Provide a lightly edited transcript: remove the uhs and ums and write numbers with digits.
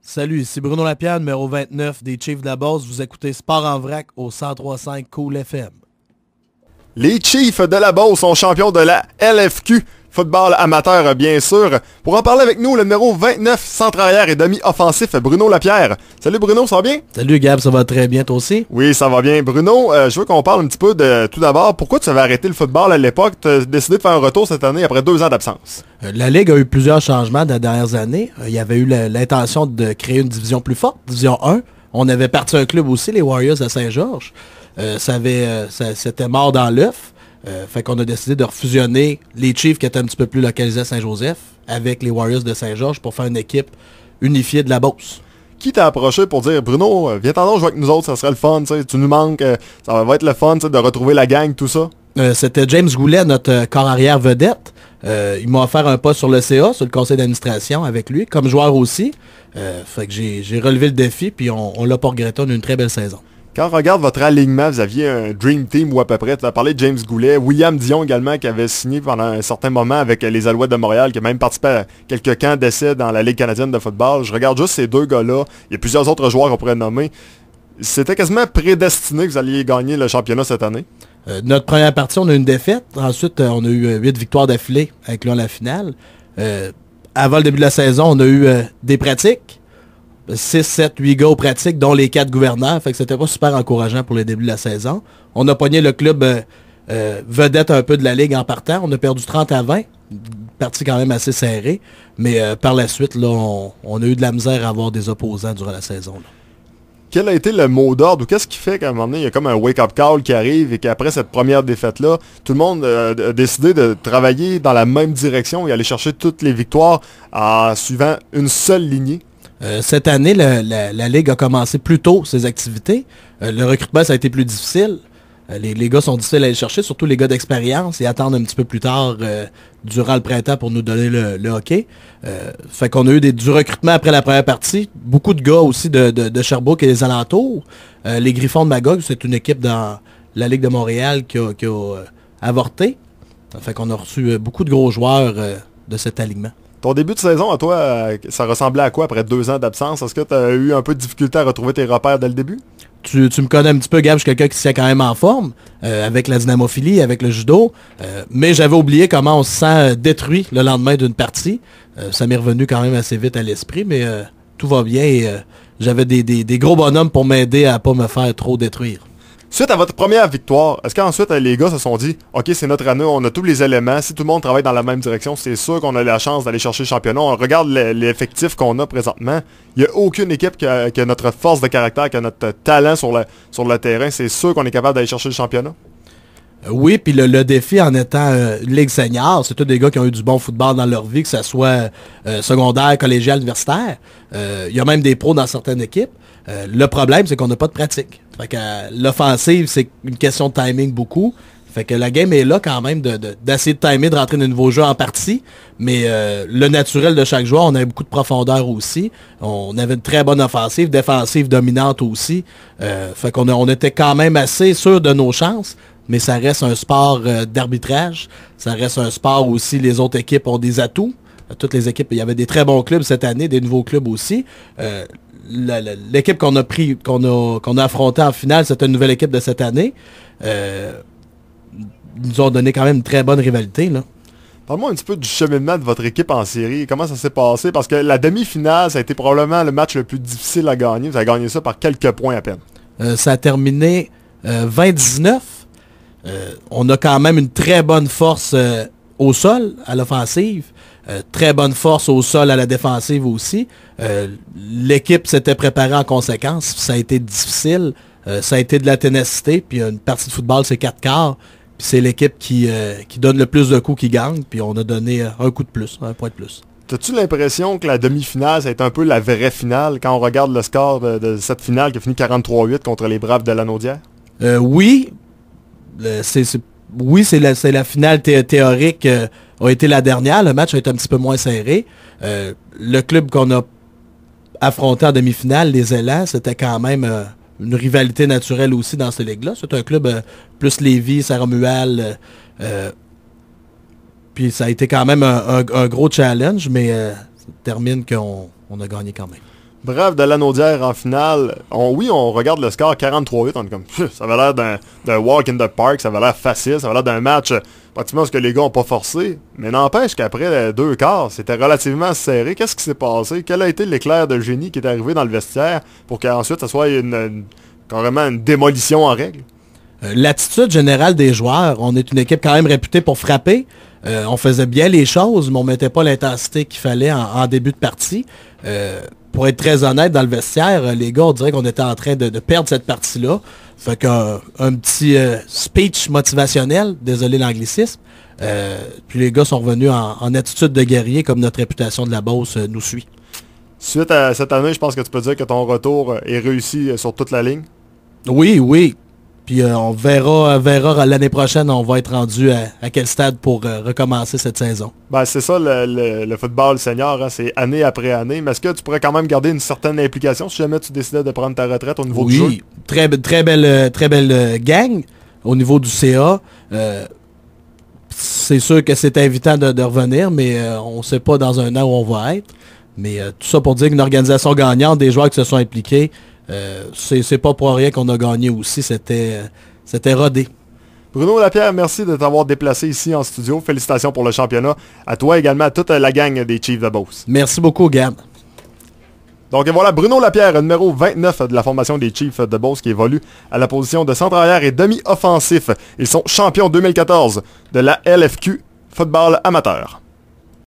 Salut, ici Bruno Lapierre, numéro 29 des Chiefs de la Beauce. Vous écoutez Sport en vrac au 103.5 Cool FM. Les Chiefs de la Beauce sont champions de la LFQ, football amateur bien sûr. Pour en parler avec nous, le numéro 29, centre arrière et demi-offensif, Bruno Lapierre. Salut Bruno, ça va bien? Salut Gab, ça va très bien toi aussi? Oui, ça va bien. Bruno, je veux qu'on parle un petit peu de, tout d'abord, pourquoi tu avais arrêté le football à l'époque? Tu as décidé de faire un retour cette année après 2 ans d'absence. La Ligue a eu plusieurs changements dans les dernières années. Il y avait eu l'intention de créer une division plus forte, division 1. On avait parti un club aussi, les Warriors à Saint-Georges. C'était mort dans l'œuf. Fait qu'on a décidé de refusionner les Chiefs qui étaient un petit peu plus localisés à Saint-Joseph avec les Warriors de Saint-Georges pour faire une équipe unifiée de la Beauce. Qui t'a approché pour dire Bruno, viens-t'en donc jouer avec nous autres, ça serait le fun, tu nous manques, ça va être le fun de retrouver la gang, tout ça? C'était James Goulet, notre corps arrière vedette. Il m'a offert un poste sur le CA, sur le conseil d'administration avec lui, comme joueur aussi. Fait que j'ai relevé le défi, puis on l'a pas regretté, on a eu une très belle saison. Quand on regarde votre alignement, vous aviez un Dream Team ou à peu près. Tu as parlé de James Goulet, William Dion également qui avait signé pendant un certain moment avec les Alouettes de Montréal, qui a même participé à quelques camps d'essai dans la Ligue canadienne de football. Je regarde juste ces deux gars-là. Il y a plusieurs autres joueurs qu'on pourrait nommer. C'était quasiment prédestiné que vous alliez gagner le championnat cette année. Notre première partie, on a eu une défaite. Ensuite, on a eu 8 victoires d'affilée avec la finale. Avant le début de la saison, on a eu des pratiques. 6, 7, 8 gars aux pratiques, dont les 4 gouverneurs. Fait que c'était pas super encourageant pour le début de la saison. On a pogné le club vedette un peu de la Ligue en partant. On a perdu 30-20. Partie quand même assez serrée. Mais par la suite, là, on a eu de la misère à avoir des opposants durant la saison. Là. Quel a été le mot d'ordre ou qu'est-ce qui fait qu'à un moment donné, il y a comme un wake-up call qui arrive et qu'après cette première défaite-là, tout le monde a décidé de travailler dans la même direction et aller chercher toutes les victoires en suivant une seule lignée? Cette année, la Ligue a commencé plus tôt ses activités. Le recrutement, ça a été plus difficile. Les gars sont difficiles à aller chercher, surtout les gars d'expérience. Ils attendent un petit peu plus tard durant le printemps pour nous donner le hockey. Fait qu'on a eu du recrutement après la première partie. Beaucoup de gars aussi de Sherbrooke et des alentours. Les Griffons de Magog, c'est une équipe dans la Ligue de Montréal qui a avorté. Fait qu'on a reçu beaucoup de gros joueurs de cet alignement. Ton début de saison, à toi, ça ressemblait à quoi après 2 ans d'absence? Est-ce que tu as eu un peu de difficulté à retrouver tes repères dès le début? Tu me connais un petit peu, Gab, je suis quelqu'un qui se tient quand même en forme, avec la dynamophilie, avec le judo, mais j'avais oublié comment on se sent détruit le lendemain d'une partie. Ça m'est revenu quand même assez vite à l'esprit, mais tout va bien et j'avais des gros bonhommes pour m'aider à pas me faire trop détruire. Suite à votre première victoire, est-ce qu'ensuite les gars se sont dit « Ok, c'est notre année, on a tous les éléments, si tout le monde travaille dans la même direction, c'est sûr qu'on a la chance d'aller chercher le championnat. On regarde l'effectif qu'on a présentement. Il n'y a aucune équipe qui a notre force de caractère, qui a notre talent sur le terrain. C'est sûr qu'on est capable d'aller chercher le championnat. » Oui, puis le défi en étant Ligue senior, c'est tous des gars qui ont eu du bon football dans leur vie, que ce soit secondaire, collégial, universitaire. Il y a même des pros dans certaines équipes. Le problème, c'est qu'on n'a pas de pratique. Fait que l'offensive, c'est une question de timing beaucoup. Fait que la game est là quand même d'essayer de timer, de rentrer dans de nouveaux jeux en partie. Mais le naturel de chaque joueur, on avait beaucoup de profondeur aussi. On avait une très bonne offensive, défensive dominante aussi. Fait qu'on était quand même assez sûr de nos chances. Mais ça reste un sport d'arbitrage. Ça reste un sport où aussi les autres équipes ont des atouts. Toutes les équipes, il y avait des très bons clubs cette année, des nouveaux clubs aussi. L'équipe qu'on a affrontée en finale, c'était une nouvelle équipe de cette année. Ils nous ont donné quand même une très bonne rivalité, là. Parle-moi un petit peu du cheminement de votre équipe en série. Comment ça s'est passé? Parce que la demi-finale, ça a été probablement le match le plus difficile à gagner. Vous avez gagné ça par quelques points à peine. Ça a terminé 20-19. On a quand même une très bonne force au sol, à l'offensive. Très bonne force au sol à la défensive aussi. L'équipe s'était préparée en conséquence. Ça a été difficile. Ça a été de la ténacité. Puis une partie de football, c'est 4 quarts. Puis c'est l'équipe qui donne le plus de coups qui gagne. Puis on a donné un coup de plus, un point de plus. T'as-tu l'impression que la demi-finale, ça a été un peu la vraie finale quand on regarde le score de cette finale qui a fini 43-8 contre les Braves de Lanaudière? Oui. C'est la finale théorique a été la dernière. Le match a été un petit peu moins serré. Le club qu'on a affronté en demi-finale, les Élans, c'était quand même une rivalité naturelle aussi dans cette ligue-là. C'est un club plus Lévis, Saint-Romuald. Puis ça a été quand même un gros challenge, mais ça termine qu'on a gagné quand même. Brave de Lanaudière en finale. On regarde le score 43-8, on est comme, ça avait l'air d'un walk in the park, ça avait l'air facile, ça avait l'air d'un match pratiquement ce que les gars n'ont pas forcé. Mais n'empêche qu'après 2 quarts, c'était relativement serré. Qu'est-ce qui s'est passé? Quel a été l'éclair de génie qui est arrivé dans le vestiaire pour qu'ensuite ça soit carrément une démolition en règle? L'attitude générale des joueurs, on est une équipe quand même réputée pour frapper. On faisait bien les choses, mais on mettait pas l'intensité qu'il fallait en début de partie. Pour être très honnête, dans le vestiaire, les gars, on dirait qu'on était en train de perdre cette partie-là. Fait qu'un petit speech motivationnel, désolé l'anglicisme. Puis les gars sont revenus en attitude de guerrier, comme notre réputation de la Beauce nous suit. Suite à cette année, je pense que tu peux dire que ton retour est réussi sur toute la ligne. Oui. Puis on verra l'année prochaine, on va être rendu à quel stade pour recommencer cette saison. Ben, c'est ça le football senior, hein, c'est année après année. Mais est-ce que tu pourrais quand même garder une certaine implication si jamais tu décidais de prendre ta retraite au niveau du jeu? Oui, très belle gang au niveau du CA. C'est sûr que c'est invitant de revenir, mais on ne sait pas dans un an où on va être. Mais tout ça pour dire qu'une organisation gagnante, des joueurs qui se sont impliqués, c'est pas pour rien qu'on a gagné aussi, c'était rodé. Bruno Lapierre, merci de t'avoir déplacé ici en studio. Félicitations pour le championnat. À toi également, à toute la gang des Chiefs de Beauce. Merci beaucoup, Gab. Donc voilà, Bruno Lapierre, numéro 29 de la formation des Chiefs de Beauce, qui évolue à la position de centre-arrière et demi-offensif. Ils sont champions 2014 de la LFQ Football Amateur.